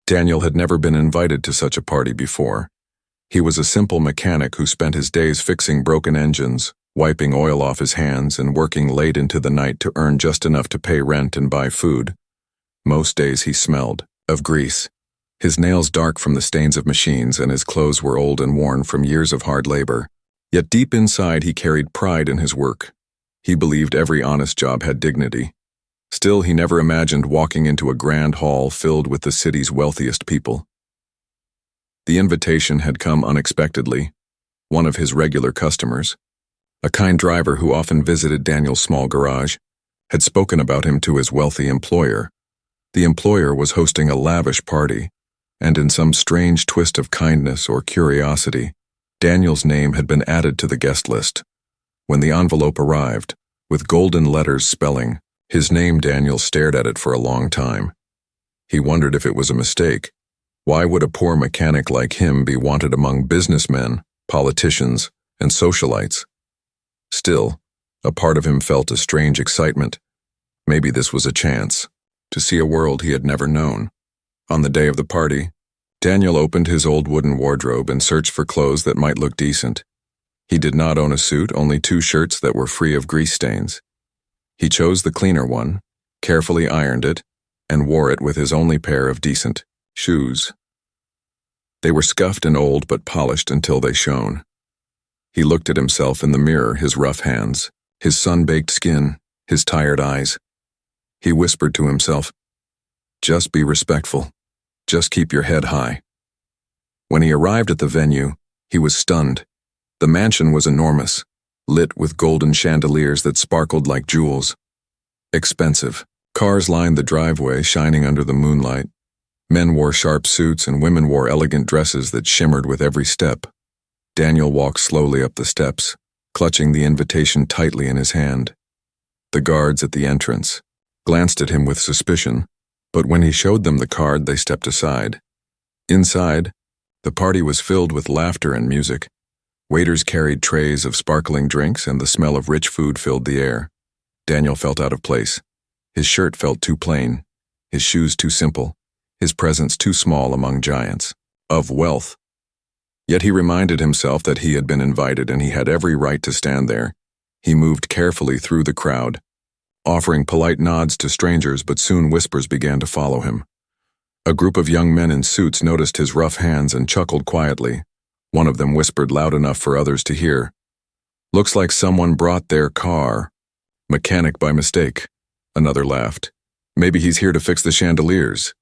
Daniel had never been invited to such a party before. He was a simple mechanic who spent his days fixing broken engines, wiping oil off his hands, and working late into the night to earn just enough to pay rent and buy food. Most days he smelled of grease, his nails dark from the stains of machines, and his clothes were old and worn from years of hard labor. Yet deep inside he carried pride in his work. He believed every honest job had dignity. Still, he never imagined walking into a grand hall filled with the city's wealthiest people. The invitation had come unexpectedly. One of his regular customers, a kind driver who often visited Daniel's small garage, had spoken about him to his wealthy employer. The employer was hosting a lavish party, and in some strange twist of kindness or curiosity, Daniel's name had been added to the guest list. When the envelope arrived, with golden letters spelling his name, Daniel stared at it for a long time. He wondered if it was a mistake. Why would a poor mechanic like him be wanted among businessmen, politicians, and socialites? Still, a part of him felt a strange excitement. Maybe this was a chance to see a world he had never known. On the day of the party, Daniel opened his old wooden wardrobe and searched for clothes that might look decent. He did not own a suit, only 2 shirts that were free of grease stains. He chose the cleaner one, carefully ironed it, and wore it with his only pair of decent shoes. They were scuffed and old but polished until they shone. He looked at himself in the mirror, his rough hands, his sun-baked skin, his tired eyes. He whispered to himself, "Just be respectful. Just keep your head high." When he arrived at the venue, he was stunned. The mansion was enormous, lit with golden chandeliers that sparkled like jewels. Expensive. Cars lined the driveway, shining under the moonlight. Men wore sharp suits and women wore elegant dresses that shimmered with every step. Daniel walked slowly up the steps, clutching the invitation tightly in his hand. The guards at the entrance glanced at him with suspicion, but when he showed them the card, they stepped aside. Inside, the party was filled with laughter and music. Waiters carried trays of sparkling drinks, and the smell of rich food filled the air. Daniel felt out of place. His shirt felt too plain, his shoes too simple, his presence too small among giants of wealth. Yet he reminded himself that he had been invited and he had every right to stand there. He moved carefully through the crowd, offering polite nods to strangers, but soon whispers began to follow him. A group of young men in suits noticed his rough hands and chuckled quietly. One of them whispered loud enough for others to hear, "Looks like someone brought their car. Mechanic by mistake." Another laughed. "Maybe he's here to fix the chandeliers."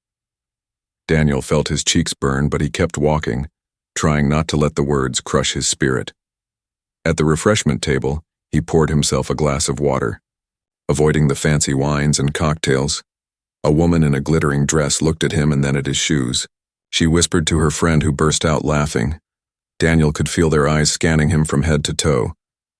Daniel felt his cheeks burn, but he kept walking, trying not to let the words crush his spirit. At the refreshment table, he poured himself a glass of water. Avoiding the fancy wines and cocktails, a woman in a glittering dress looked at him and then at his shoes. She whispered to her friend, who burst out laughing. Daniel could feel their eyes scanning him from head to toe,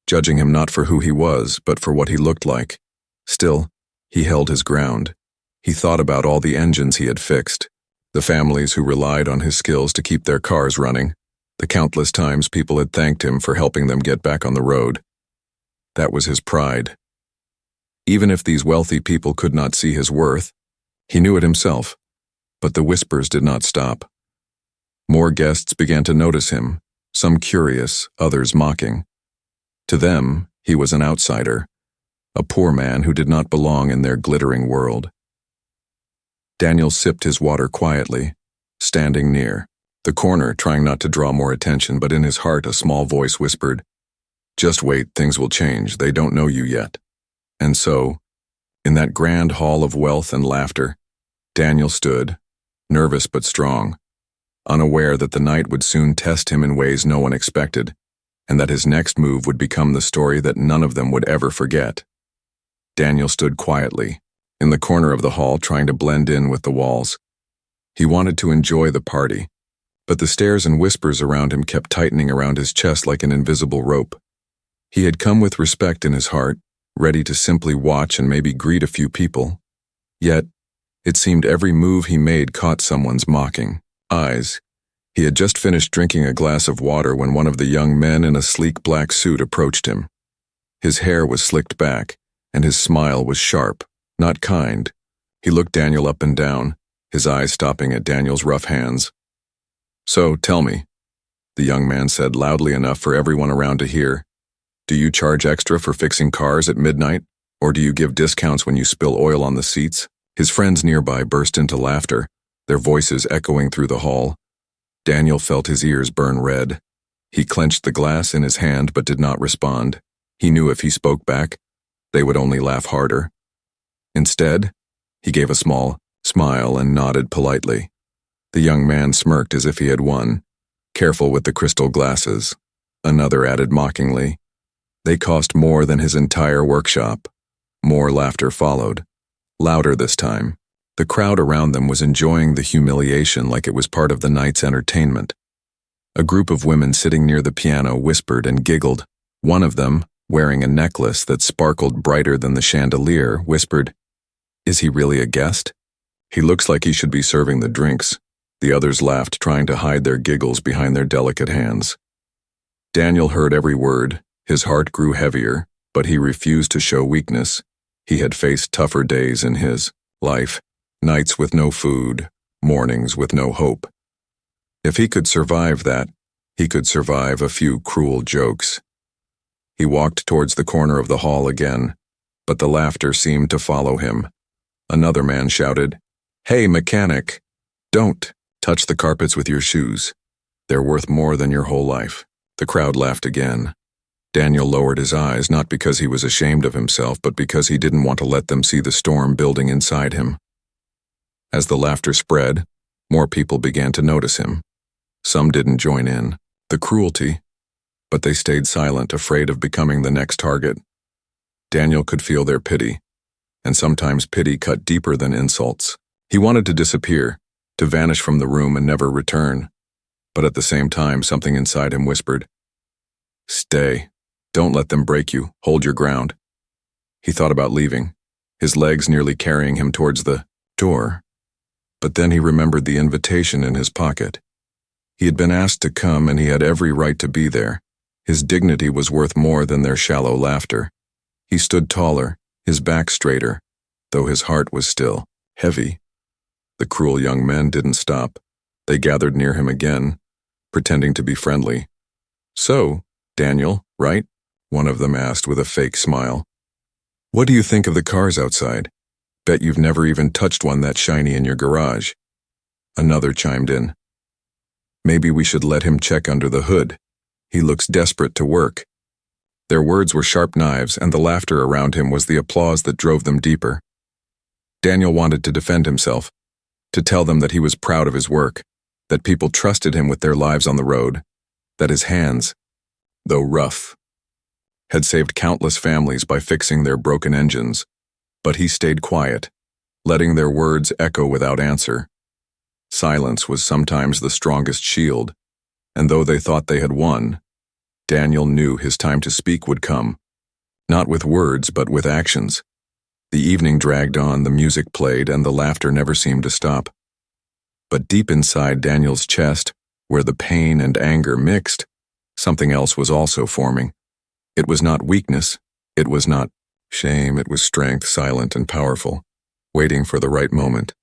judging him not for who he was, but for what he looked like. Still, he held his ground. He thought about all the engines he had fixed, the families who relied on his skills to keep their cars running, the countless times people had thanked him for helping them get back on the road. That was his pride. Even if these wealthy people could not see his worth, he knew it himself. But the whispers did not stop. More guests began to notice him, some curious, others mocking. To them, he was an outsider, a poor man who did not belong in their glittering world. Daniel sipped his water quietly, standing near the corner, trying not to draw more attention, but in his heart a small voice whispered, "Just wait, things will change, they don't know you yet." And so, in that grand hall of wealth and laughter, Daniel stood, nervous but strong, unaware that the night would soon test him in ways no one expected, and that his next move would become the story that none of them would ever forget. Daniel stood quietly, in the corner of the hall, trying to blend in with the walls. He wanted to enjoy the party, but the stares and whispers around him kept tightening around his chest like an invisible rope. He had come with respect in his heart, ready to simply watch and maybe greet a few people. Yet, it seemed every move he made caught someone's mocking eyes. He had just finished drinking a glass of water when one of the young men in a sleek black suit approached him. His hair was slicked back, and his smile was sharp, not kind. He looked Daniel up and down, his eyes stopping at Daniel's rough hands. "So, tell me," the young man said loudly enough for everyone around to hear, "do you charge extra for fixing cars at midnight, or do you give discounts when you spill oil on the seats?" His friends nearby burst into laughter, their voices echoing through the hall. Daniel felt his ears burn red. He clenched the glass in his hand but did not respond. He knew if he spoke back, they would only laugh harder. Instead, he gave a small smile and nodded politely. The young man smirked as if he had won. "Careful with the crystal glasses," another added mockingly. "They cost more than his entire workshop." More laughter followed, louder this time. The crowd around them was enjoying the humiliation like it was part of the night's entertainment. A group of women sitting near the piano whispered and giggled. One of them, wearing a necklace that sparkled brighter than the chandelier, whispered, "Is he really a guest? He looks like he should be serving the drinks." The others laughed, trying to hide their giggles behind their delicate hands. Daniel heard every word. His heart grew heavier, but he refused to show weakness. He had faced tougher days in his life, nights with no food, mornings with no hope. If he could survive that, he could survive a few cruel jokes. He walked towards the corner of the hall again, but the laughter seemed to follow him. Another man shouted, "Hey, mechanic, don't touch the carpets with your shoes. They're worth more than your whole life." The crowd laughed again. Daniel lowered his eyes, not because he was ashamed of himself, but because he didn't want to let them see the storm building inside him. As the laughter spread, more people began to notice him. Some didn't join in the cruelty, but they stayed silent, afraid of becoming the next target. Daniel could feel their pity, and sometimes pity cut deeper than insults. He wanted to disappear, to vanish from the room and never return. But at the same time, something inside him whispered, "Stay. Don't let them break you. Hold your ground." He thought about leaving, his legs nearly carrying him towards the door. But then he remembered the invitation in his pocket. He had been asked to come, and he had every right to be there. His dignity was worth more than their shallow laughter. He stood taller, his back straighter, though his heart was still heavy. The cruel young men didn't stop. They gathered near him again, pretending to be friendly. "So, Daniel, right?" one of them asked with a fake smile. "What do you think of the cars outside? Bet you've never even touched one that shiny in your garage." Another chimed in, "Maybe we should let him check under the hood. He looks desperate to work." Their words were sharp knives, and the laughter around him was the applause that drove them deeper. Daniel wanted to defend himself, to tell them that he was proud of his work, that people trusted him with their lives on the road, that his hands, though rough, had saved countless families by fixing their broken engines. But he stayed quiet, letting their words echo without answer. Silence was sometimes the strongest shield, and though they thought they had won, Daniel knew his time to speak would come, not with words but with actions. The evening dragged on, the music played, and the laughter never seemed to stop. But deep inside Daniel's chest, where the pain and anger mixed, something else was also forming. It was not weakness, it was not shame, it was strength, silent and powerful, waiting for the right moment.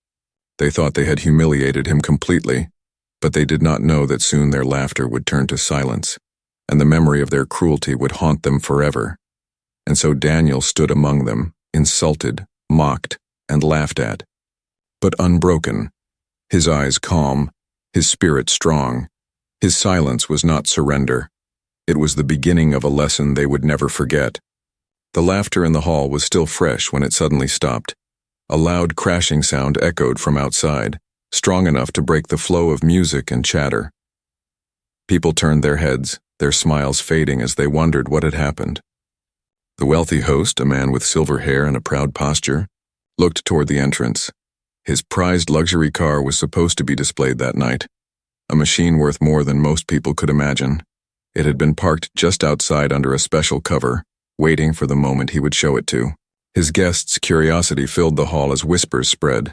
They thought they had humiliated him completely, but they did not know that soon their laughter would turn to silence, and the memory of their cruelty would haunt them forever. And so Daniel stood among them, insulted, mocked, and laughed at, but unbroken, his eyes calm, his spirit strong. His silence was not surrender. It was the beginning of a lesson they would never forget. The laughter in the hall was still fresh when it suddenly stopped. A loud crashing sound echoed from outside, strong enough to break the flow of music and chatter. People turned their heads, their smiles fading as they wondered what had happened. The wealthy host, a man with silver hair and a proud posture, looked toward the entrance. His prized luxury car was supposed to be displayed that night, a machine worth more than most people could imagine. It had been parked just outside under a special cover, waiting for the moment he would show it to. His guests' curiosity filled the hall as whispers spread.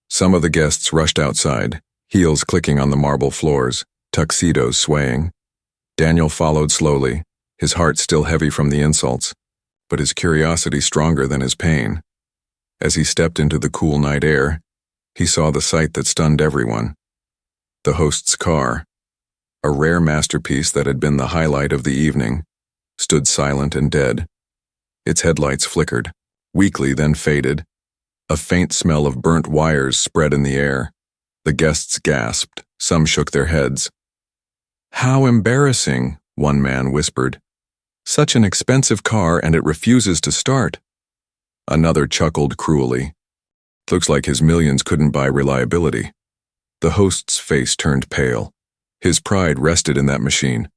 Some of the guests rushed outside, heels clicking on the marble floors, tuxedos swaying. Daniel followed slowly, his heart still heavy from the insults, but his curiosity stronger than his pain. As he stepped into the cool night air, He saw the sight that stunned everyone. The host's car, a rare masterpiece that had been the highlight of the evening, stood silent and dead. Its headlights flickered, weakly then faded. A faint smell of burnt wires spread in the air. The guests gasped, some shook their heads. "How embarrassing," one man whispered. "Such an expensive car and it refuses to start." Another chuckled cruelly. "Looks like his millions couldn't buy reliability." The host's face turned pale. His pride rested in that machine.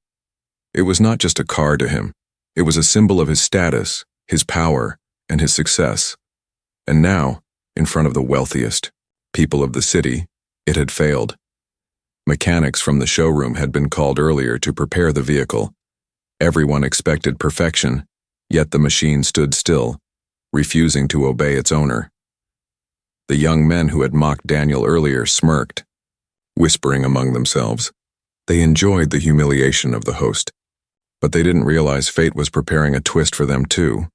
It was not just a car to him. It was a symbol of his status, his power, and his success. And now, in front of the wealthiest people of the city, it had failed. Mechanics from the showroom had been called earlier to prepare the vehicle. Everyone expected perfection, yet the machine stood still, refusing to obey its owner. The young men who had mocked Daniel earlier smirked, whispering among themselves. They enjoyed the humiliation of the host, but they didn't realize fate was preparing a twist for them too.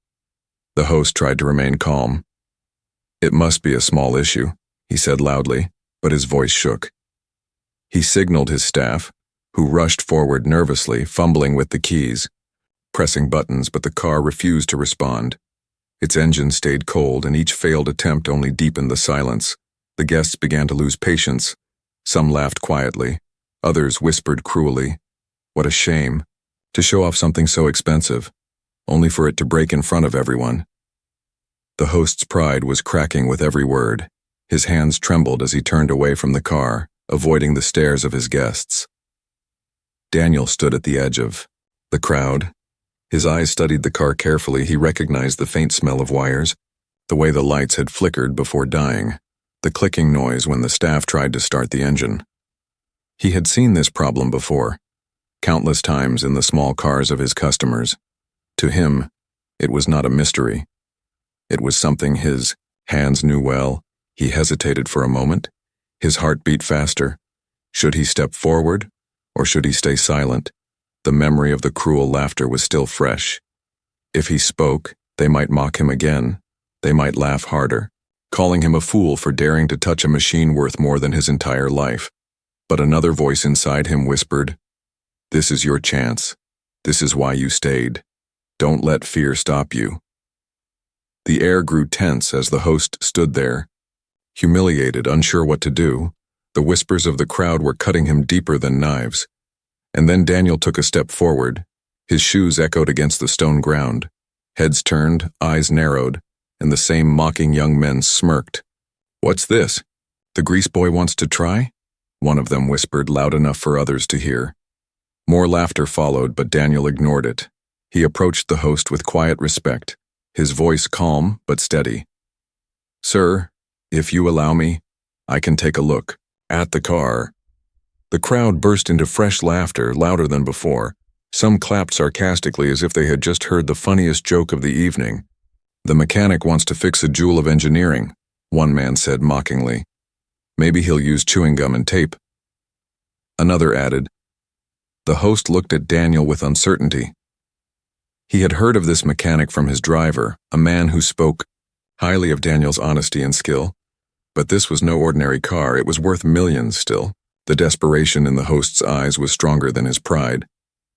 The host tried to remain calm. "It must be a small issue," he said loudly, but his voice shook. He signaled his staff, who rushed forward nervously, fumbling with the keys, pressing buttons, but the car refused to respond. Its engine stayed cold, and each failed attempt only deepened the silence. The guests began to lose patience. Some laughed quietly. Others whispered cruelly, "What a shame, to show off something so expensive, only for it to break in front of everyone." The host's pride was cracking with every word. His hands trembled as he turned away from the car, avoiding the stares of his guests. Daniel stood at the edge of the crowd. His eyes studied the car carefully. He recognized the faint smell of wires, the way the lights had flickered before dying, the clicking noise when the staff tried to start the engine. He had seen this problem before, countless times in the small cars of his customers. To him, it was not a mystery. It was something his hands knew well. He hesitated for a moment. His heart beat faster. Should he step forward, or should he stay silent? The memory of the cruel laughter was still fresh. If he spoke, they might mock him again. They might laugh harder, calling him a fool for daring to touch a machine worth more than his entire life. But another voice inside him whispered, "This is your chance. This is why you stayed. Don't let fear stop you." The air grew tense as the host stood there, humiliated, unsure what to do. The whispers of the crowd were cutting him deeper than knives. And then Daniel took a step forward. His shoes echoed against the stone ground. Heads turned, eyes narrowed, and the same mocking young men smirked. "What's this? The grease boy wants to try?" One of them whispered, loud enough for others to hear. More laughter followed, but Daniel ignored it. He approached the host with quiet respect, his voice calm but steady. "Sir, if you allow me, I can take a look at the car." The crowd burst into fresh laughter, louder than before. Some clapped sarcastically as if they had just heard the funniest joke of the evening. "The mechanic wants to fix a jewel of engineering," one man said mockingly. "Maybe he'll use chewing gum and tape." Another added. The host looked at Daniel with uncertainty. He had heard of this mechanic from his driver, a man who spoke highly of Daniel's honesty and skill. But this was no ordinary car. It was worth millions still. The desperation in the host's eyes was stronger than his pride.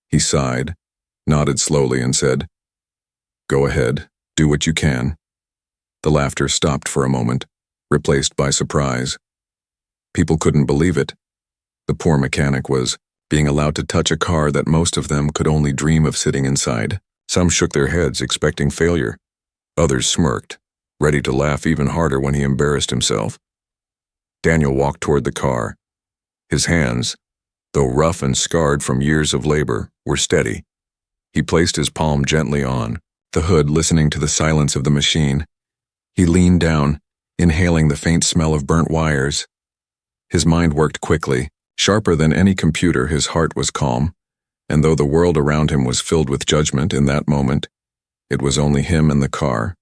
He sighed, nodded slowly, and said, "Go ahead, do what you can." The laughter stopped for a moment, replaced by surprise. People couldn't believe it. The poor mechanic was being allowed to touch a car that most of them could only dream of sitting inside. Some shook their heads, expecting failure. Others smirked, ready to laugh even harder when he embarrassed himself. Daniel walked toward the car. His hands, though rough and scarred from years of labor, were steady. He placed his palm gently on the hood, listening to the silence of the machine. He leaned down, inhaling the faint smell of burnt wires. His mind worked quickly. Sharper than any computer, his heart was calm, and though the world around him was filled with judgment in that moment, it was only him and the car.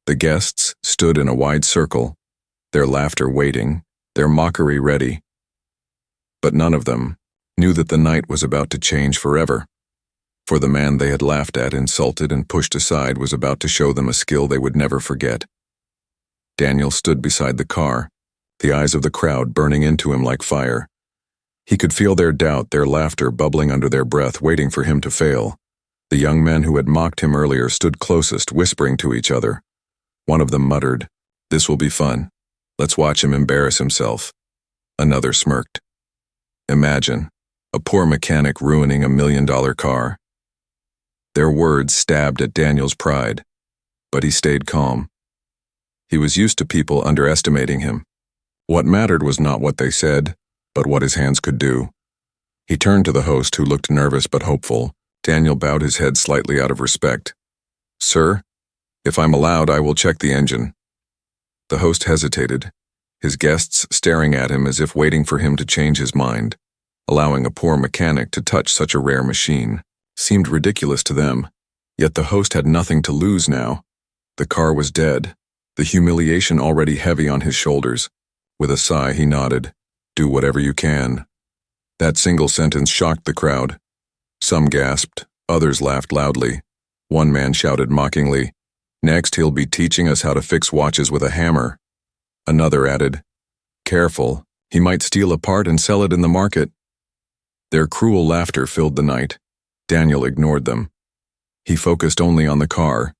The guests stood in a wide circle, their laughter waiting, their mockery ready. But none of them knew that the night was about to change forever, for the man they had laughed at, insulted, and pushed aside was about to show them a skill they would never forget. Daniel stood beside the car, the eyes of the crowd burning into him like fire. He could feel their doubt, their laughter bubbling under their breath, waiting for him to fail. The young men who had mocked him earlier stood closest, whispering to each other. One of them muttered, "This will be fun. Let's watch him embarrass himself." Another smirked. "Imagine, a poor mechanic ruining $1 million car." Their words stabbed at Daniel's pride, but he stayed calm. He was used to people underestimating him. What mattered was not what they said, but what his hands could do. He turned to the host, who looked nervous but hopeful. Daniel bowed his head slightly out of respect. "Sir, if I'm allowed, I will check the engine." The host hesitated, his guests staring at him as if waiting for him to change his mind. Allowing a poor mechanic to touch such a rare machine seemed ridiculous to them, yet the host had nothing to lose now. The car was dead, the humiliation already heavy on his shoulders. With a sigh, he nodded. "Do whatever you can." That single sentence shocked the crowd. Some gasped, others laughed loudly. One man shouted mockingly, "Next he'll be teaching us how to fix watches with a hammer." Another added, "Careful, he might steal a part and sell it in the market." Their cruel laughter filled the night. Daniel ignored them. He focused only on the car.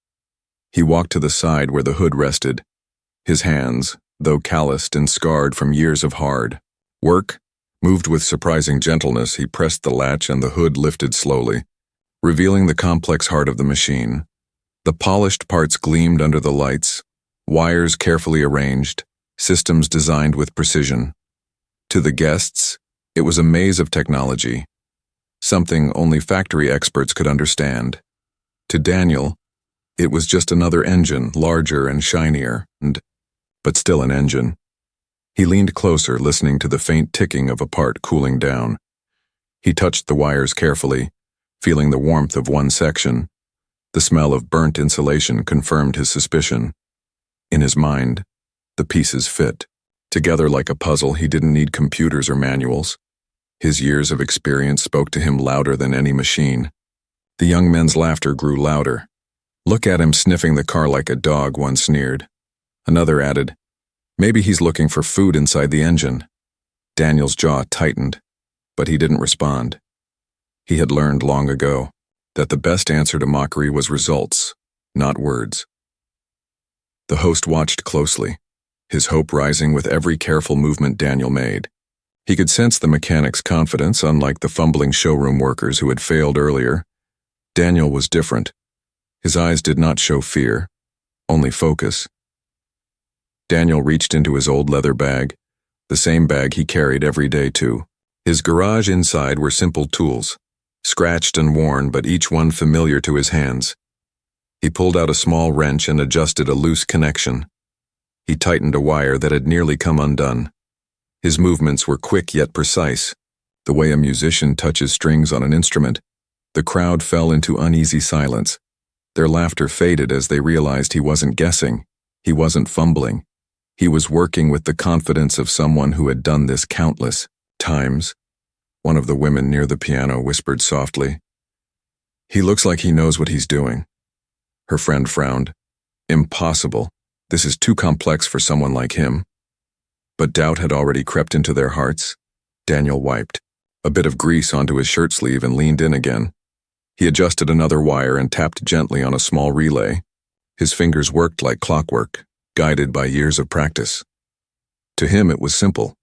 He walked to the side where the hood rested. His hands, though calloused and scarred from years of hard work, moved with surprising gentleness. He pressed the latch and the hood lifted slowly, revealing the complex heart of the machine. The polished parts gleamed under the lights, wires carefully arranged, systems designed with precision. To the guests, it was a maze of technology, something only factory experts could understand. To Daniel, it was just another engine, larger and shinier, but still an engine. He leaned closer, listening to the faint ticking of a part cooling down. He touched the wires carefully, feeling the warmth of one section. The smell of burnt insulation confirmed his suspicion. In his mind, the pieces fit. Together like a puzzle, he didn't need computers or manuals. His years of experience spoke to him louder than any machine. The young men's laughter grew louder. "Look at him sniffing the car like a dog," one sneered. Another added, "Maybe he's looking for food inside the engine." Daniel's jaw tightened, but he didn't respond. He had learned long ago that the best answer to mockery was results, not words. The host watched closely, his hope rising with every careful movement Daniel made. He could sense the mechanic's confidence, unlike the fumbling showroom workers who had failed earlier. Daniel was different. His eyes did not show fear, only focus. Daniel reached into his old leather bag, the same bag he carried every day too. His garage inside were simple tools, scratched and worn, but each one familiar to his hands. He pulled out a small wrench and adjusted a loose connection. He tightened a wire that had nearly come undone. His movements were quick yet precise, the way a musician touches strings on an instrument. The crowd fell into uneasy silence. Their laughter faded as they realized he wasn't guessing, he wasn't fumbling. He was working with the confidence of someone who had done this countless times. One of the women near the piano whispered softly, "He looks like he knows what he's doing." Her friend frowned. "Impossible. This is too complex for someone like him." But doubt had already crept into their hearts. Daniel wiped a bit of grease onto his shirt sleeve and leaned in again. He adjusted another wire and tapped gently on a small relay. His fingers worked like clockwork, guided by years of practice. To him it was simple.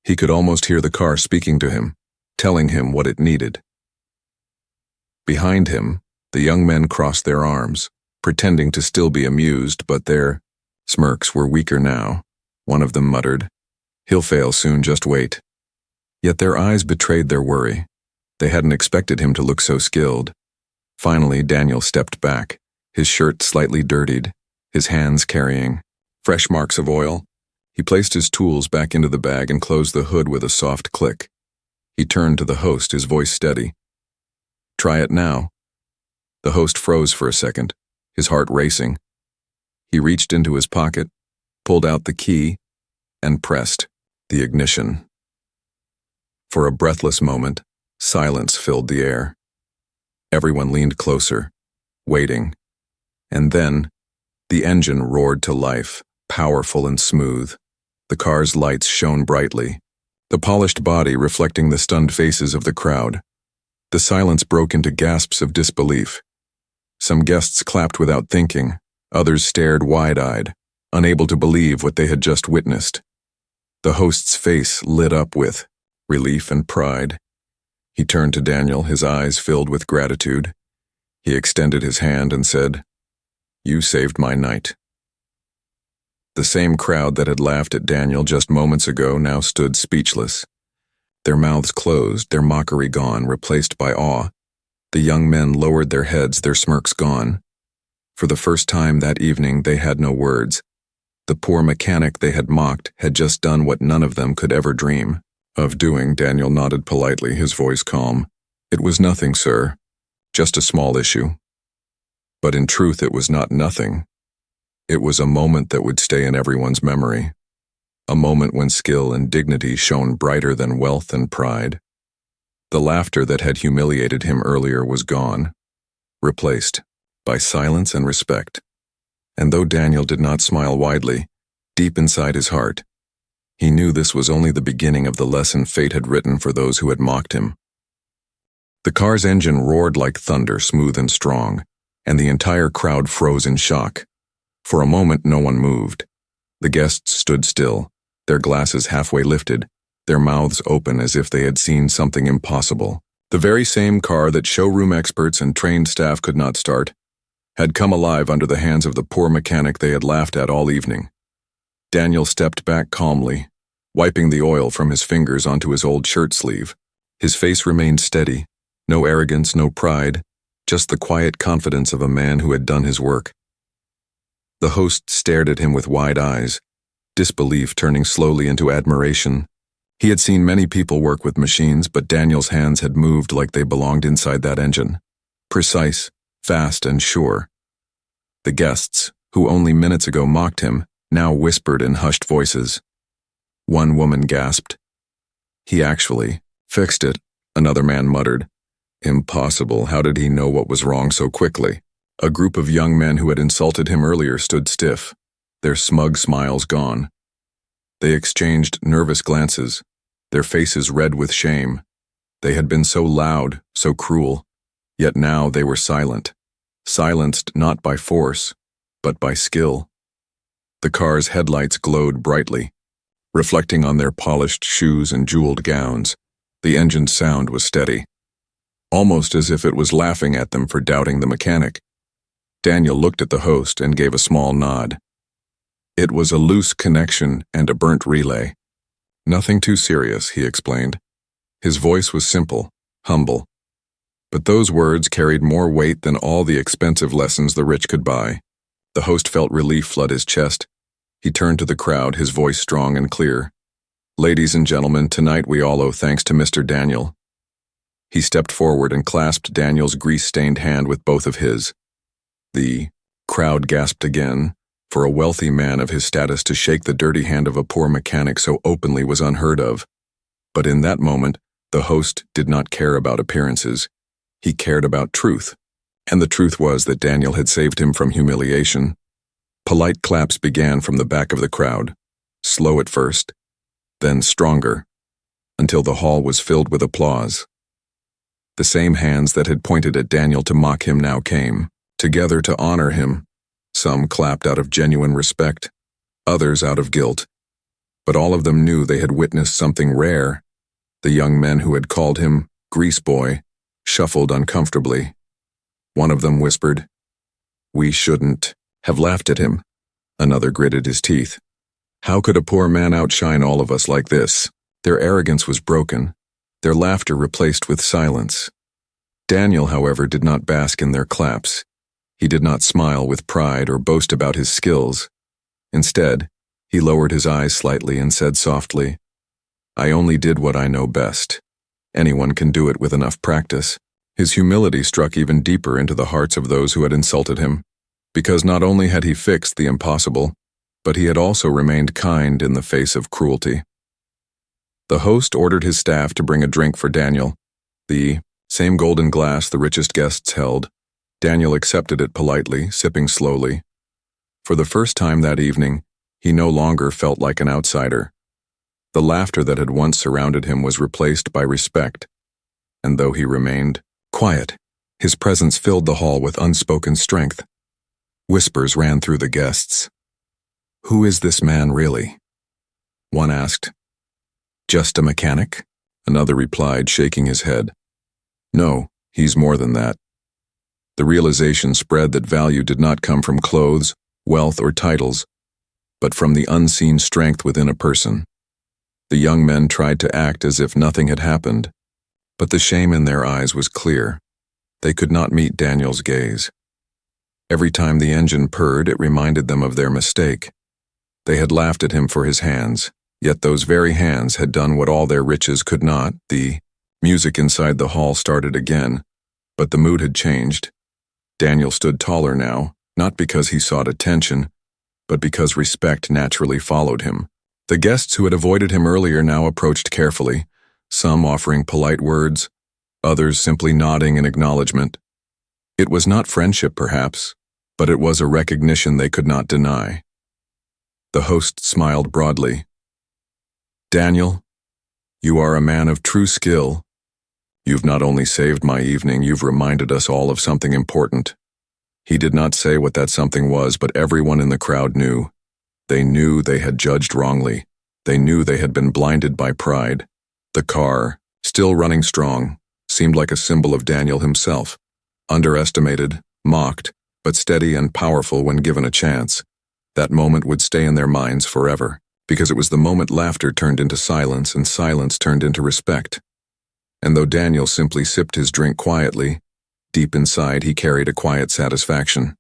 He could almost hear the car speaking to him, telling him what it needed. Behind him, the young men crossed their arms, pretending to still be amused, but their smirks were weaker now. One of them muttered, "He'll fail soon, just wait." Yet their eyes betrayed their worry. They hadn't expected him to look so skilled. Finally, Daniel stepped back, his shirt slightly dirtied, his hands carrying fresh marks of oil. He placed his tools back into the bag and closed the hood with a soft click. He turned to the host, his voice steady. "Try it now." The host froze for a second, his heart racing. He reached into his pocket, pulled out the key, and pressed the ignition. For a breathless moment, silence filled the air. Everyone leaned closer, waiting. And then, the engine roared to life, powerful and smooth. The car's lights shone brightly, the polished body reflecting the stunned faces of the crowd. The silence broke into gasps of disbelief. Some guests clapped without thinking, others stared wide-eyed, unable to believe what they had just witnessed. The host's face lit up with relief and pride. He turned to Daniel, his eyes filled with gratitude. He extended his hand and said, "You saved my night." The same crowd that had laughed at Daniel just moments ago now stood speechless. Their mouths closed, their mockery gone, replaced by awe. The young men lowered their heads, their smirks gone. For the first time that evening, they had no words. The poor mechanic they had mocked had just done what none of them could ever dream of doing. Daniel nodded politely, his voice calm. "It was nothing, sir. Just a small issue." But in truth, it was not nothing. It was a moment that would stay in everyone's memory. A moment when skill and dignity shone brighter than wealth and pride. The laughter that had humiliated him earlier was gone, replaced by silence and respect. And though Daniel did not smile widely, deep inside his heart, he knew this was only the beginning of the lesson fate had written for those who had mocked him. The car's engine roared like thunder, smooth and strong, and the entire crowd froze in shock. For a moment, no one moved. The guests stood still, their glasses halfway lifted, their mouths open as if they had seen something impossible. The very same car that showroom experts and trained staff could not start had come alive under the hands of the poor mechanic they had laughed at all evening. Daniel stepped back calmly, wiping the oil from his fingers onto his old shirt sleeve. His face remained steady, no arrogance, no pride, just the quiet confidence of a man who had done his work. The host stared at him with wide eyes, disbelief turning slowly into admiration. He had seen many people work with machines, but Daniel's hands had moved like they belonged inside that engine. Precise, fast, and sure. The guests, who only minutes ago mocked him, now whispered in hushed voices. One woman gasped. "He actually fixed it," another man muttered. "Impossible, how did he know what was wrong so quickly?" A group of young men who had insulted him earlier stood stiff, their smug smiles gone. They exchanged nervous glances, their faces red with shame. They had been so loud, so cruel, yet now they were silent, silenced not by force, but by skill. The car's headlights glowed brightly, reflecting on their polished shoes and jeweled gowns. The engine's sound was steady, almost as if it was laughing at them for doubting the mechanic. Daniel looked at the host and gave a small nod. It was a loose connection and a burnt relay. "Nothing too serious," he explained. His voice was simple, humble. But those words carried more weight than all the expensive lessons the rich could buy. The host felt relief flood his chest. He turned to the crowd, his voice strong and clear. "Ladies and gentlemen, tonight we all owe thanks to Mr. Daniel." He stepped forward and clasped Daniel's grease-stained hand with both of his. The crowd gasped again. For a wealthy man of his status to shake the dirty hand of a poor mechanic so openly was unheard of. But in that moment, the host did not care about appearances. He cared about truth. And the truth was that Daniel had saved him from humiliation. Polite claps began from the back of the crowd, slow at first, then stronger, until the hall was filled with applause. The same hands that had pointed at Daniel to mock him now came, together to honor him. Some clapped out of genuine respect, others out of guilt. But all of them knew they had witnessed something rare. The young men who had called him Grease Boy shuffled uncomfortably. One of them whispered, "We shouldn't have laughed at him." Another gritted his teeth. "How could a poor man outshine all of us like this?" Their arrogance was broken, their laughter replaced with silence. Daniel, however, did not bask in their claps. He did not smile with pride or boast about his skills. Instead, he lowered his eyes slightly and said softly, "I only did what I know best. Anyone can do it with enough practice." His humility struck even deeper into the hearts of those who had insulted him, because not only had he fixed the impossible, but he had also remained kind in the face of cruelty. The host ordered his staff to bring a drink for Daniel, the same golden glass the richest guests held. Daniel accepted it politely, sipping slowly. For the first time that evening, He no longer felt like an outsider. The laughter that had once surrounded him was replaced by respect, and though he remained quiet, his presence filled the hall with unspoken strength. Whispers ran through the guests. "Who is this man really?" one asked. "Just a mechanic?" Another replied, shaking his head. "No, he's more than that." The realization spread that value did not come from clothes, wealth, or titles, but from the unseen strength within a person. The young men tried to act as if nothing had happened, but the shame in their eyes was clear. They could not meet Daniel's gaze. Every time the engine purred, it reminded them of their mistake. They had laughed at him for his hands, yet those very hands had done what all their riches could not. The music inside the hall started again, but the mood had changed. Daniel stood taller now, not because he sought attention, but because respect naturally followed him. The guests who had avoided him earlier now approached carefully, some offering polite words, others simply nodding in acknowledgement. It was not friendship, perhaps, but it was a recognition they could not deny. The host smiled broadly. "Daniel, you are a man of true skill. You've not only saved my evening, you've reminded us all of something important." He did not say what that something was, but everyone in the crowd knew. They knew they had judged wrongly. They knew they had been blinded by pride. The car, still running strong, seemed like a symbol of Daniel himself, underestimated, mocked, but steady and powerful when given a chance. That moment would stay in their minds forever, because it was the moment laughter turned into silence and silence turned into respect. And though Daniel simply sipped his drink quietly, deep inside he carried a quiet satisfaction.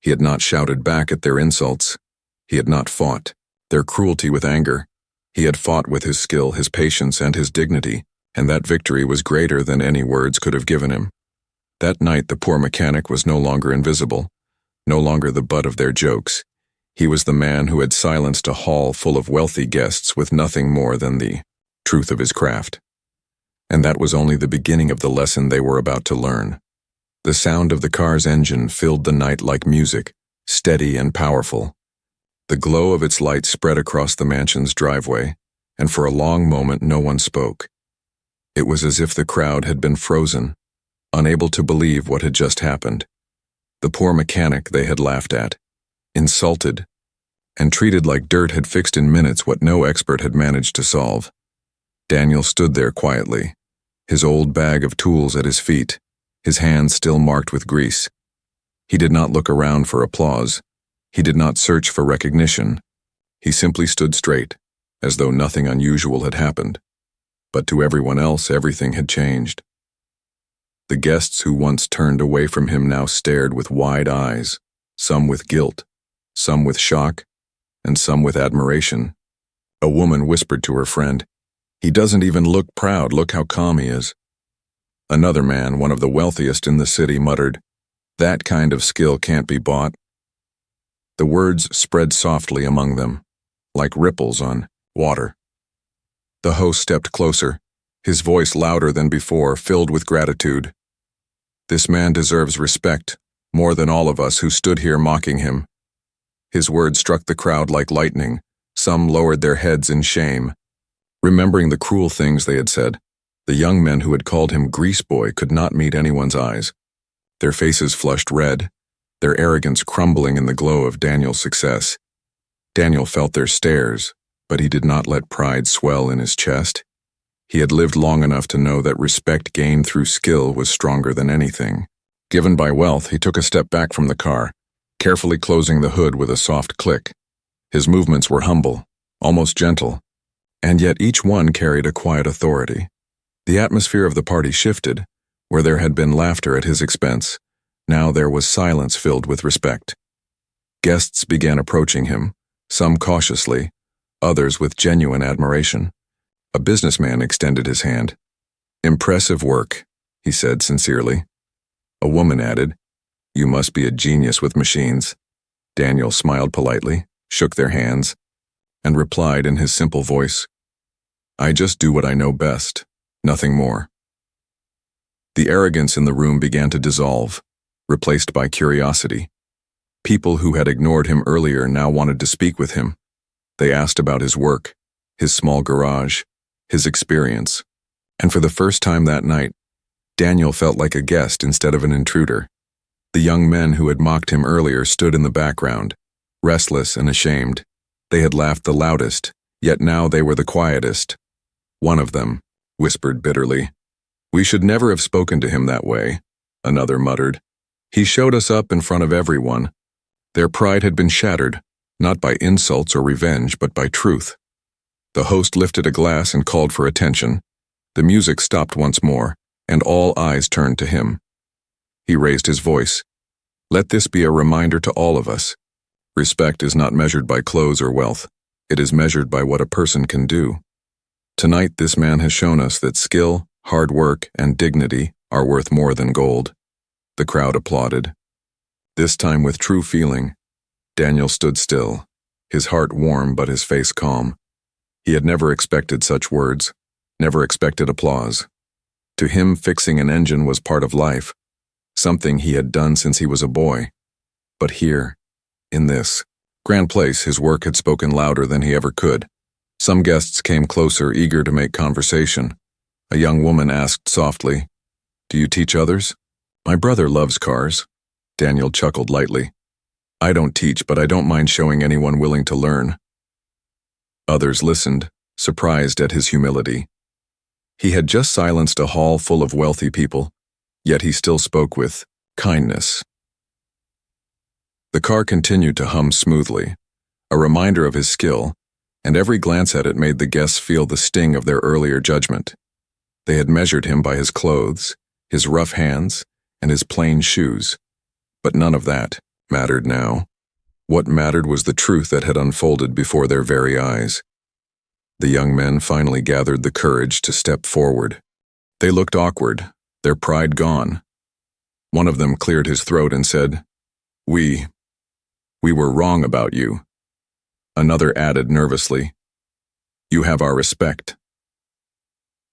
He had not shouted back at their insults. He had not fought their cruelty with anger. He had fought with his skill, his patience, and his dignity, and that victory was greater than any words could have given him. That night the poor mechanic was no longer invisible, no longer the butt of their jokes. He was the man who had silenced a hall full of wealthy guests with nothing more than the truth of his craft. And that was only the beginning of the lesson they were about to learn. The sound of the car's engine filled the night like music, steady and powerful. The glow of its light spread across the mansion's driveway, and for a long moment no one spoke. It was as if the crowd had been frozen, unable to believe what had just happened. The poor mechanic they had laughed at, insulted, and treated like dirt had fixed in minutes what no expert had managed to solve. Daniel stood there quietly, his old bag of tools at his feet, his hands still marked with grease. He did not look around for applause. He did not search for recognition. He simply stood straight, as though nothing unusual had happened. But to everyone else, everything had changed. The guests who once turned away from him now stared with wide eyes, some with guilt, some with shock, and some with admiration. A woman whispered to her friend, "He doesn't even look proud, look how calm he is." Another man, one of the wealthiest in the city, muttered, "That kind of skill can't be bought." The words spread softly among them, like ripples on water. The host stepped closer, his voice louder than before, filled with gratitude. "This man deserves respect, more than all of us who stood here mocking him." His words struck the crowd like lightning. Some lowered their heads in shame. Remembering the cruel things they had said, the young men who had called him Grease Boy could not meet anyone's eyes. Their faces flushed red, their arrogance crumbling in the glow of Daniel's success. Daniel felt their stares, but he did not let pride swell in his chest. He had lived long enough to know that respect gained through skill was stronger than anything. Given by wealth, he took a step back from the car, carefully closing the hood with a soft click. His movements were humble, almost gentle, and yet each one carried a quiet authority. The atmosphere of the party shifted. Where there had been laughter at his expense, now there was silence filled with respect. Guests began approaching him, some cautiously, others with genuine admiration. A businessman extended his hand. "Impressive work," he said sincerely. A woman added, "You must be a genius with machines." Daniel smiled politely, shook their hands, and replied in his simple voice, "I just do what I know best, nothing more." The arrogance in the room began to dissolve, replaced by curiosity. People who had ignored him earlier now wanted to speak with him. They asked about his work, his small garage, his experience. And for the first time that night, Daniel felt like a guest instead of an intruder. The young men who had mocked him earlier stood in the background, restless and ashamed. They had laughed the loudest, yet now they were the quietest. One of them whispered bitterly, "We should never have spoken to him that way," another muttered. "He showed us up in front of everyone." Their pride had been shattered, not by insults or revenge, but by truth. The host lifted a glass and called for attention. The music stopped once more, and all eyes turned to him. He raised his voice. "Let this be a reminder to all of us. Respect is not measured by clothes or wealth. It is measured by what a person can do. Tonight this man has shown us that skill, hard work, and dignity are worth more than gold." The crowd applauded. This time with true feeling, Daniel stood still, his heart warm but his face calm. He had never expected such words, never expected applause. To him, fixing an engine was part of life, something he had done since he was a boy. But here, in this grand place, his work had spoken louder than he ever could. Some guests came closer, eager to make conversation. A young woman asked softly, "Do you teach others?" "My brother loves cars." Daniel chuckled lightly. "I don't teach, but I don't mind showing anyone willing to learn." Others listened, surprised at his humility. He had just silenced a hall full of wealthy people, yet he still spoke with kindness. The car continued to hum smoothly, a reminder of his skill, and every glance at it made the guests feel the sting of their earlier judgment. They had measured him by his clothes, his rough hands, and his plain shoes. But none of that mattered now. What mattered was the truth that had unfolded before their very eyes. The young men finally gathered the courage to step forward. They looked awkward, their pride gone. One of them cleared his throat and said, We were wrong about you." Another added nervously, "You have our respect."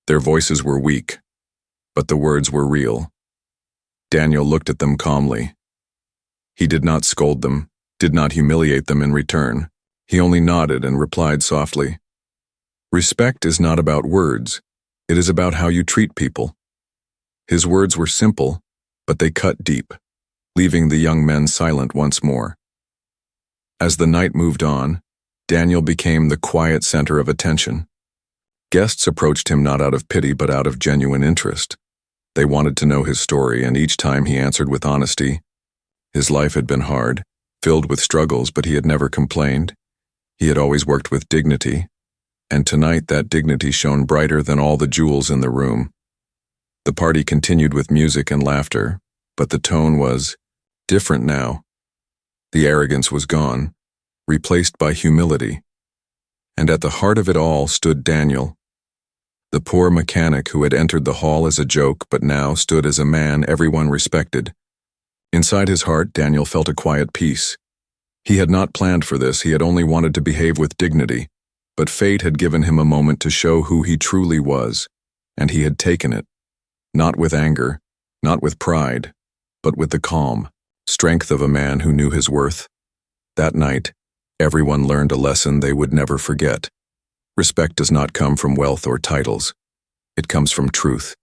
Their voices were weak, but the words were real. Daniel looked at them calmly. He did not scold them, did not humiliate them in return. He only nodded and replied softly, "Respect is not about words. It is about how you treat people." His words were simple, but they cut deep, leaving the young men silent once more. As the night moved on, Daniel became the quiet center of attention. Guests approached him not out of pity but out of genuine interest. They wanted to know his story, and each time he answered with honesty. His life had been hard, filled with struggles, but he had never complained. He had always worked with dignity, and tonight that dignity shone brighter than all the jewels in the room. The party continued with music and laughter, but the tone was different now. The arrogance was gone, replaced by humility. And at the heart of it all stood Daniel, the poor mechanic who had entered the hall as a joke but now stood as a man everyone respected. Inside his heart, Daniel felt a quiet peace. He had not planned for this, he had only wanted to behave with dignity, but fate had given him a moment to show who he truly was, and he had taken it, not with anger, not with pride, but with the calm strength of a man who knew his worth. That night, everyone learned a lesson they would never forget. Respect does not come from wealth or titles. It comes from truth,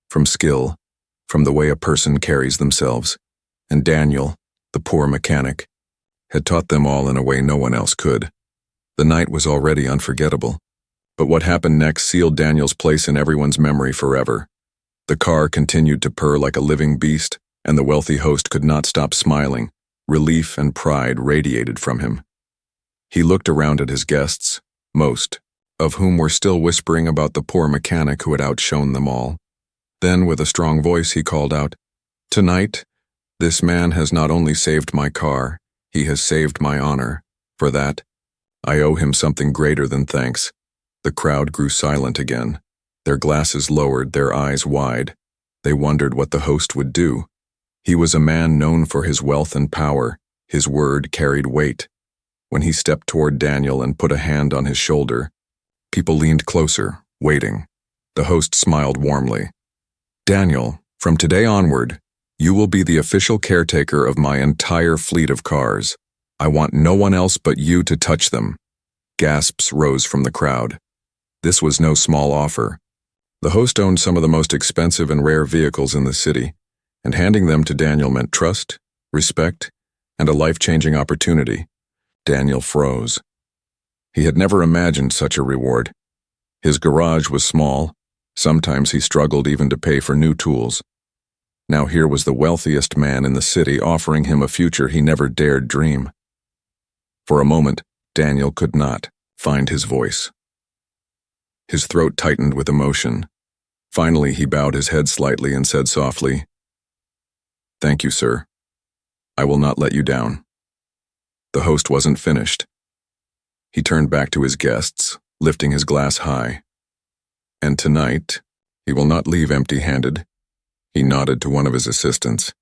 from skill, from the way a person carries themselves. And Daniel, the poor mechanic, had taught them all in a way no one else could. The night was already unforgettable, but what happened next sealed Daniel's place in everyone's memory forever. The car continued to purr like a living beast, and the wealthy host could not stop smiling. Relief and pride radiated from him. He looked around at his guests, most of whom were still whispering about the poor mechanic who had outshone them all. Then, with a strong voice, he called out, "Tonight, this man has not only saved my car, he has saved my honor. For that, I owe him something greater than thanks." The crowd grew silent again, their glasses lowered, their eyes wide. They wondered what the host would do. He was a man known for his wealth and power. His word carried weight. When he stepped toward Daniel and put a hand on his shoulder, people leaned closer, waiting. The host smiled warmly. "Daniel, from today onward, You will be the official caretaker of my entire fleet of cars. I want no one else but you to touch them." Gasps rose from the crowd. This was no small offer. The host owned some of the most expensive and rare vehicles in the city, and handing them to Daniel meant trust, respect, and a life-changing opportunity. Daniel froze. He had never imagined such a reward. His garage was small. Sometimes he struggled even to pay for new tools. Now here was the wealthiest man in the city offering him a future he never dared dream. For a moment, Daniel could not find his voice. His throat tightened with emotion. Finally, he bowed his head slightly and said softly, "Thank you, sir. I will not let you down." The host wasn't finished. He turned back to his guests, lifting his glass high. "And tonight, he will not leave empty-handed." He nodded to one of his assistants,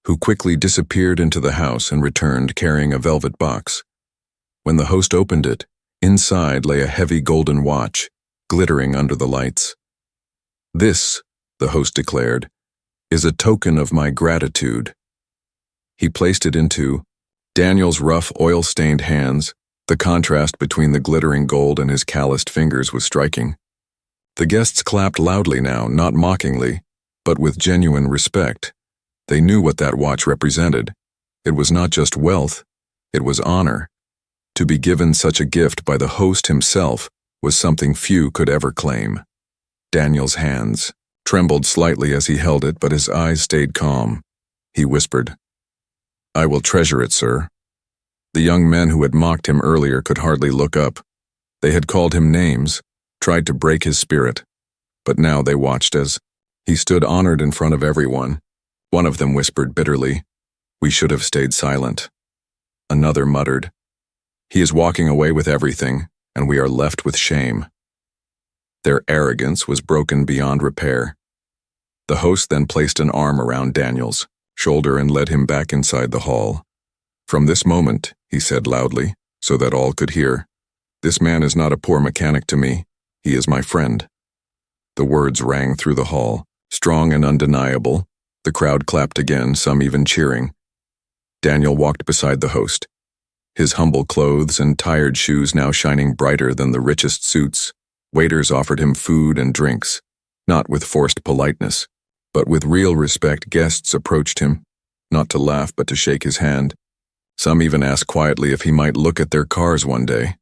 who quickly disappeared into the house and returned carrying a velvet box. When the host opened it, inside lay a heavy golden watch, glittering under the lights. "This," the host declared, "is a token of my gratitude." He placed it into Daniel's rough, oil-stained hands. The contrast between the glittering gold and his calloused fingers was striking. The guests clapped loudly now, not mockingly, but with genuine respect. They knew what that watch represented. It was not just wealth, it was honor. To be given such a gift by the host himself was something few could ever claim. Daniel's hands trembled slightly as he held it, but his eyes stayed calm. He whispered, "I will treasure it, sir." The young men who had mocked him earlier could hardly look up. They had called him names, tried to break his spirit, but now they watched as he stood honored in front of everyone. One of them whispered bitterly, "We should have stayed silent." Another muttered, "He is walking away with everything, and we are left with shame." Their arrogance was broken beyond repair. The host then placed an arm around Daniel's shoulder and led him back inside the hall. "From this moment," he said loudly, so that all could hear, "this man is not a poor mechanic to me. He is my friend." The words rang through the hall, strong and undeniable. The crowd clapped again, some even cheering. Daniel walked beside the host, his humble clothes and tired shoes now shining brighter than the richest suits. Waiters offered him food and drinks, not with forced politeness, but with real respect. Guests approached him, not to laugh but to shake his hand. Some even asked quietly if he might look at their cars one day.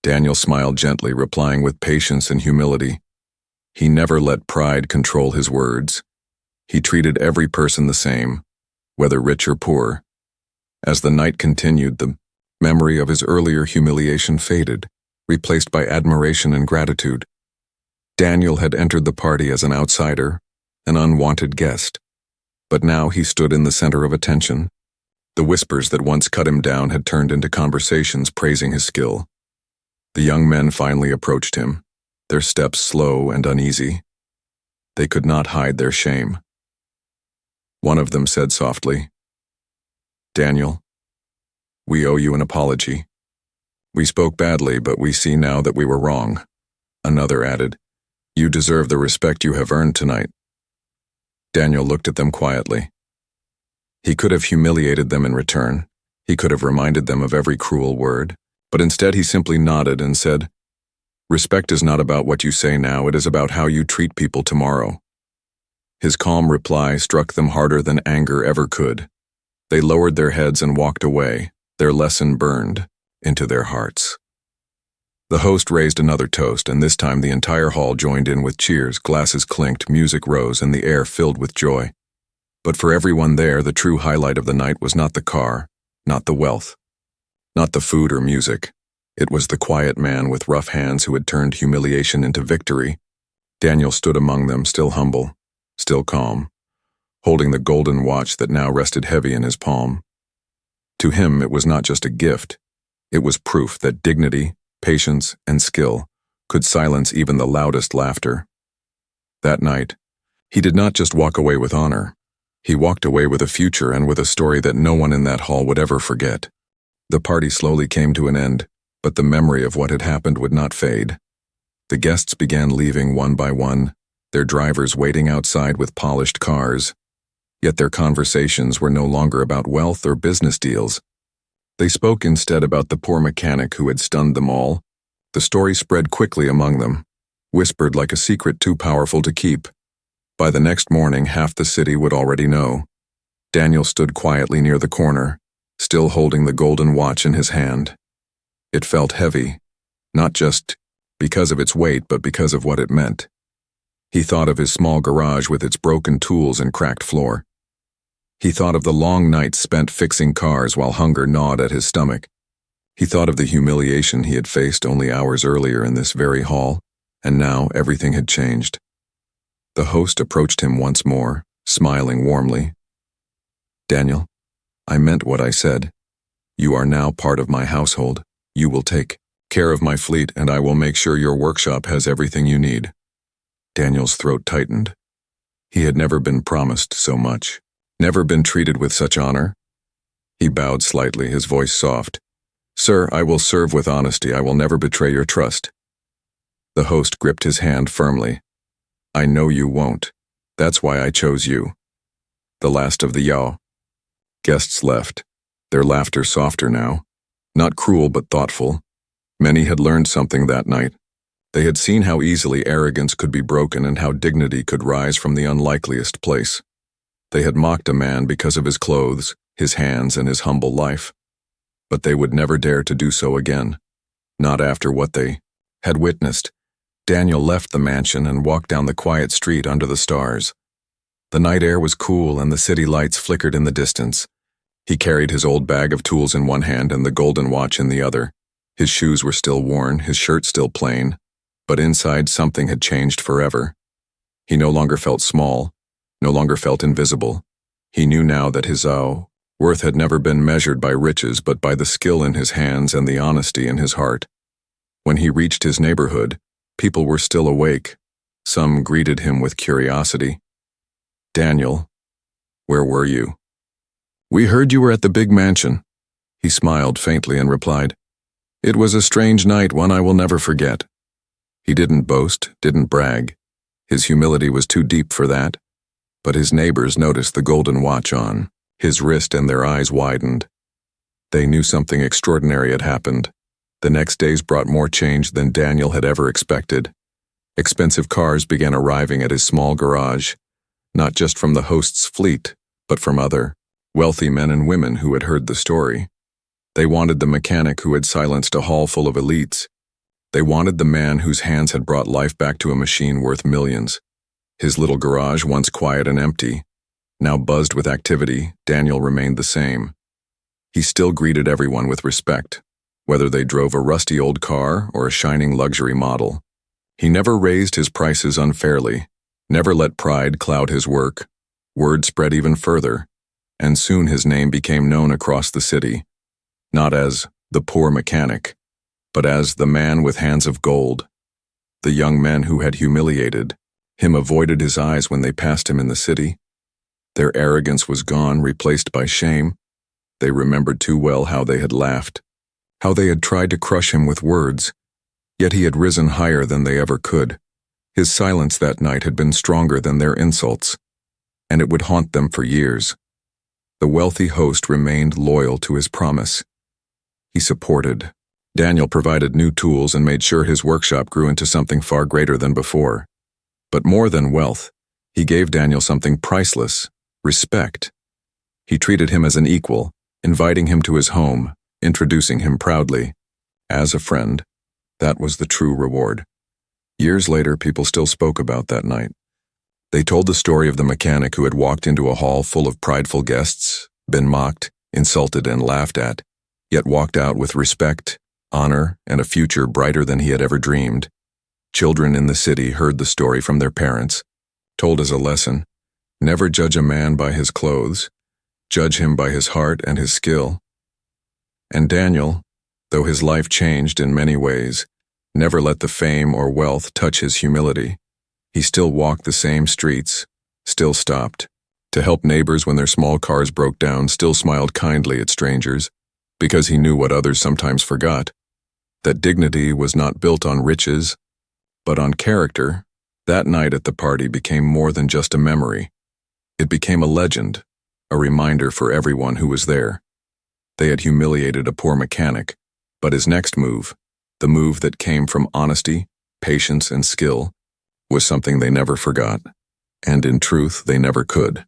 Daniel smiled gently, replying with patience and humility. He never let pride control his words. He treated every person the same, whether rich or poor. As the night continued, the memory of his earlier humiliation faded, replaced by admiration and gratitude. Daniel had entered the party as an outsider, an unwanted guest. But now he stood in the center of attention. The whispers that once cut him down had turned into conversations praising his skill. The young men finally approached him, their steps slow and uneasy. They could not hide their shame. One of them said softly, "Daniel, we owe you an apology. We spoke badly, but we see now that we were wrong." Another added, "You deserve the respect you have earned tonight." Daniel looked at them quietly. He could have humiliated them in return. He could have reminded them of every cruel word, but instead he simply nodded and said, "Respect is not about what you say now, it is about how you treat people tomorrow." His calm reply struck them harder than anger ever could. They lowered their heads and walked away, their lesson burned into their hearts. The host raised another toast, and this time the entire hall joined in with cheers. Glasses clinked, music rose, and the air filled with joy. But for everyone there, the true highlight of the night was not the car, not the wealth, not the food or music. It was the quiet man with rough hands who had turned humiliation into victory. Daniel stood among them, still humble, still calm, holding the golden watch that now rested heavy in his palm. To him, it was not just a gift. It was proof that dignity, patience, and skill could silence even the loudest laughter. That night, he did not just walk away with honor. He walked away with a future and with a story that no one in that hall would ever forget. The party slowly came to an end, but the memory of what had happened would not fade. The guests began leaving one by one, their drivers waiting outside with polished cars. Yet their conversations were no longer about wealth or business deals. They spoke instead about the poor mechanic who had stunned them all. The story spread quickly among them, whispered like a secret too powerful to keep. By the next morning, half the city would already know. Daniel stood quietly near the corner, still holding the golden watch in his hand. It felt heavy, not just because of its weight, but because of what it meant. He thought of his small garage with its broken tools and cracked floor. He thought of the long nights spent fixing cars while hunger gnawed at his stomach. He thought of the humiliation he had faced only hours earlier in this very hall, and now everything had changed. The host approached him once more, smiling warmly. "Daniel, I meant what I said. You are now part of my household. You will take care of my fleet, and I will make sure your workshop has everything you need." Daniel's throat tightened. He had never been promised so much, never been treated with such honor. He bowed slightly, his voice soft. "Sir, I will serve with honesty. I will never betray your trust." The host gripped his hand firmly. "I know you won't. That's why I chose you." The last of the Yao. Guests left, their laughter softer now. Not cruel but thoughtful. Many had learned something that night. They had seen how easily arrogance could be broken and how dignity could rise from the unlikeliest place. They had mocked a man because of his clothes, his hands, and his humble life. But they would never dare to do so again. Not after what they had witnessed. Daniel left the mansion and walked down the quiet street under the stars. The night air was cool and the city lights flickered in the distance. He carried his old bag of tools in one hand and the golden watch in the other. His shoes were still worn, his shirt still plain, but inside something had changed forever. He no longer felt small, no longer felt invisible. He knew now that his worth had never been measured by riches but by the skill in his hands and the honesty in his heart. When he reached his neighborhood, people were still awake. Some greeted him with curiosity. "Daniel, where were you?" "We heard you were at the big mansion." He smiled faintly and replied, "It was a strange night, one I will never forget." He didn't boast, didn't brag. His humility was too deep for that. But his neighbors noticed the golden watch on his wrist and their eyes widened. They knew something extraordinary had happened. The next days brought more change than Daniel had ever expected. Expensive cars began arriving at his small garage, not just from the host's fleet, but from other, wealthy men and women who had heard the story. They wanted the mechanic who had silenced a hall full of elites. They wanted the man whose hands had brought life back to a machine worth millions. His little garage, once quiet and empty, now buzzed with activity. Daniel remained the same. He still greeted everyone with respect, whether they drove a rusty old car or a shining luxury model. He never raised his prices unfairly, never let pride cloud his work. Word spread even further, and soon his name became known across the city, not as the poor mechanic, but as the man with hands of gold. The young men who had humiliated him avoided his eyes when they passed him in the city. Their arrogance was gone, replaced by shame. They remembered too well how they had laughed, how they had tried to crush him with words, yet he had risen higher than they ever could. His silence that night had been stronger than their insults, and it would haunt them for years. The wealthy host remained loyal to his promise. He supported. Daniel provided new tools and made sure his workshop grew into something far greater than before. But more than wealth, he gave Daniel something priceless: respect. He treated him as an equal, inviting him to his home, introducing him proudly as a friend. That was the true reward. Years later, people still spoke about that night. They told the story of the mechanic who had walked into a hall full of prideful guests, been mocked, insulted, and laughed at, yet walked out with respect, honor, and a future brighter than he had ever dreamed. Children in the city heard the story from their parents, told as a lesson: never judge a man by his clothes, judge him by his heart and his skill. And Daniel, though his life changed in many ways, never let the fame or wealth touch his humility. He still walked the same streets, still stopped to help neighbors when their small cars broke down, still smiled kindly at strangers, because he knew what others sometimes forgot, that dignity was not built on riches, but on character. That night at the party became more than just a memory. It became a legend, a reminder for everyone who was there. They had humiliated a poor mechanic, but his next move, the move that came from honesty, patience, and skill, was something they never forgot, and in truth, they never could.